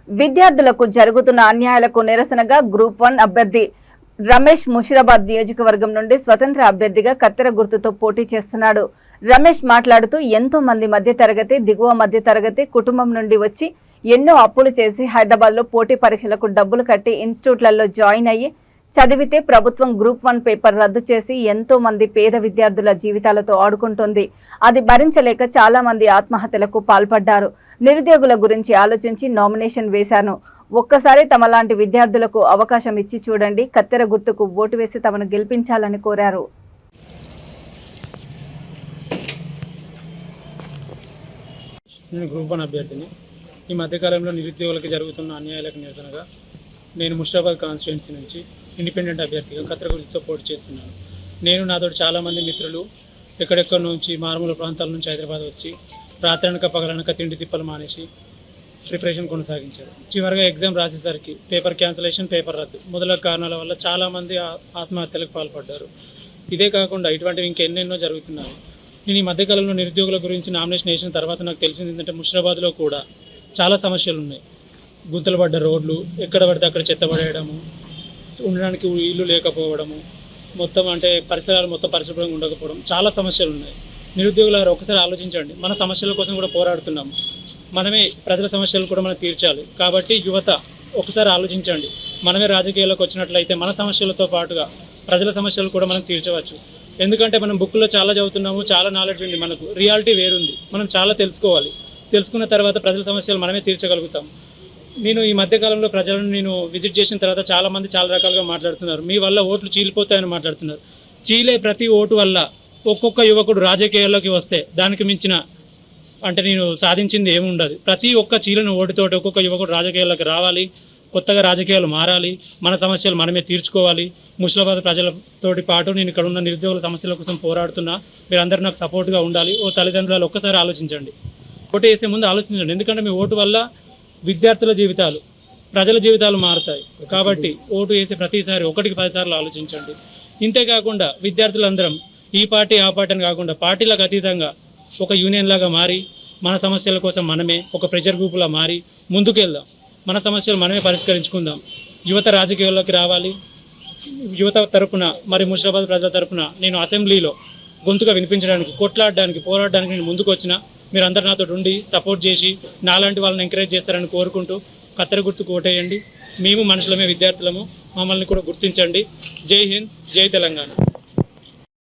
విద్యార్థులకు జరుగుతున్న అన్యాయాలకు నిరసనగా గ్రూప్ 1 అభ్యర్థి రమేష్ ముషిరాబాద్ నియోజకవర్గం నుండి స్వతంత్ర అభ్యర్థిగా కత్తెర గుర్తుతో పోటీ చేస్తున్నాడు. రమేష్ మాట్లాడుతూ ఎంతో మంది మధ్యతరగతి, దిగువ మధ్యతరగతి కుటుంబం నుండి వచ్చి ఎన్నో అప్పులు చేసి హైదరాబాద్ లో పోటీ పరీక్షలకు డబ్బులు కట్టి ఇన్స్టిట్యూట్లలో జాయిన్ అయ్యి చదివితే ప్రభుత్వం గ్రూప్ 1 పేపర్ రద్దు చేసి ఎంతో మంది పేద విద్యార్థుల జీవితాలతో ఆడుకుంటోంది. అది భరించలేక చాలా మంది ఆత్మహత్యలకు పాల్పడ్డారు. నిరుద్యోగుల గురించి ఆలోచించి నామినేషన్ వేశాను. ఒక్కసారి తమలాంటి విద్యార్థులకు అవకాశం ఇచ్చి చూడండి, కత్తెర గుర్తుకు ఓటు వేసి తమను గెలిపించాలని కోరారు. నేను గ్రూప్ 1 అభ్యర్థిని. ఈ మధ్యకాలంలో నిరుద్యోగులకు జరుగుతున్న అన్యాయాలకు నిరసనగా నేను ముషిరాబాద్ కాన్స్టిట్యుయెన్సీ నుంచి ఇండిపెండెంట్ అభ్యర్థిగా కత్తెర గుర్తుతో పోటీ చేస్తున్నాను. నేను నాతో చాలామంది మిత్రులు ఎక్కడెక్కడి నుంచి మారుమూల ప్రాంతాల నుంచి హైదరాబాద్ వచ్చి రాత్రనక పగలనక తిండి తిప్పలు మానేసి ప్రిపరేషన్ కొనసాగించారు. చివరిగా ఎగ్జామ్ రాసేసరికి పేపర్ క్యాన్సిలేషన్, పేపర్ రద్దు మొదలగు కారణాల వల్ల చాలామంది ఆత్మహత్యలకు పాల్పడ్డారు. ఇదే కాకుండా ఇటువంటివి ఇంకెన్నెన్నో జరుగుతున్నాయి. నేను ఈ మధ్యకాలంలో నిరుద్యోగుల గురించి నామినేషన్ వేసిన తర్వాత నాకు తెలిసింది ఏంటంటే ముషిరాబాద్లో కూడా చాలా సమస్యలు ఉన్నాయి. గుంతలు పడ్డ రోడ్లు, ఎక్కడ పడితే అక్కడ చెత్త పడేయడము, ఉండడానికి ఇల్లు లేకపోవడము, మొత్తం అంటే పరిసరాలు మొత్తం పరిశుభ్రంగా ఉండకపోవడం, చాలా సమస్యలు ఉన్నాయి. నిరుద్యోగుల ఒకసారి ఆలోచించండి. మన సమస్యల కోసం కూడా పోరాడుతున్నాము. మనమే ప్రజల సమస్యలు కూడా మనం తీర్చాలి. కాబట్టి యువత ఒకసారి ఆలోచించండి. మనమే రాజకీయాల్లోకి వచ్చినట్లయితే మన సమస్యలతో పాటుగా ప్రజల సమస్యలు కూడా మనం తీర్చవచ్చు. ఎందుకంటే మనం బుక్లో చాలా చదువుతున్నాము, చాలా నాలెడ్జ్ ఉంది, మనకు రియాలిటీ వేరుంది. మనం చాలా తెలుసుకోవాలి. తెలుసుకున్న తర్వాత ప్రజల సమస్యలు మనమే తీర్చగలుగుతాం. నేను ఈ మధ్యకాలంలో ప్రజలను నేను విజిట్ చేసిన తర్వాత చాలామంది చాలా రకాలుగా మాట్లాడుతున్నారు. మీ వల్ల ఓట్లు చీలిపోతాయని మాట్లాడుతున్నారు. చీలే ప్రతి ఓటు వల్ల ఒక్కొక్క యువకుడు రాజకీయాల్లోకి వస్తే దానికి మించిన అంటే నేను సాధించింది ఏముండదు. ప్రతి ఒక్క చీలిన ఓటుతోటి ఒక్కొక్క యువకుడు రాజకీయాల్లోకి రావాలి, కొత్తగా రాజకీయాలు మారాలి, మన సమస్యలు మనమే తీర్చుకోవాలి. ముషిరాబాద్ ప్రజలతోటి పాటు నేను ఇక్కడ ఉన్న నిరుద్యోగుల సమస్యల కోసం పోరాడుతున్నా. మీరందరూ నాకు సపోర్ట్గా ఉండాలి. ఓ తల్లిదండ్రులు ఒక్కసారి ఆలోచించండి. ఓటు వేసే ముందు ఆలోచించండి. ఎందుకంటే మీ ఓటు వల్ల విద్యార్థుల జీవితాలు, ప్రజల జీవితాలు మారుతాయి. కాబట్టి ఓటు వేసే ప్రతిసారి 1కి 10 సార్లు ఆలోచించండి. ఇంతేకాకుండా విద్యార్థులందరం ఈ పార్టీ ఆ పార్టీ అని కాకుండా పార్టీలకు అతీతంగా ఒక యూనియన్ లాగా మారి మన సమస్యల కోసం మనమే ఒక ప్రెషర్ గ్రూపులా మారి ముందుకెళ్దాం. మన సమస్యలు మనమే పరిష్కరించుకుందాం. యువత రాజకీయాల్లోకి రావాలి. యువత తరపున మరి ముషిరాబాద్ ప్రజల తరపున నేను అసెంబ్లీలో గొంతుగా వినిపించడానికి, కొట్లాడడానికి, పోరాడడానికి నేను ముందుకు వచ్చిన మీరందరూ నాతో ఉండి సపోర్ట్ చేసి నాలాంటి వాళ్ళని ఎంకరేజ్ చేస్తారని కోరుకుంటూ కత్తెర గుర్తుకు ఓటేయండి. మేము మనుషులమే, విద్యార్థులము, మమ్మల్ని కూడా గుర్తించండి. జై హింద్, జై తెలంగాణ.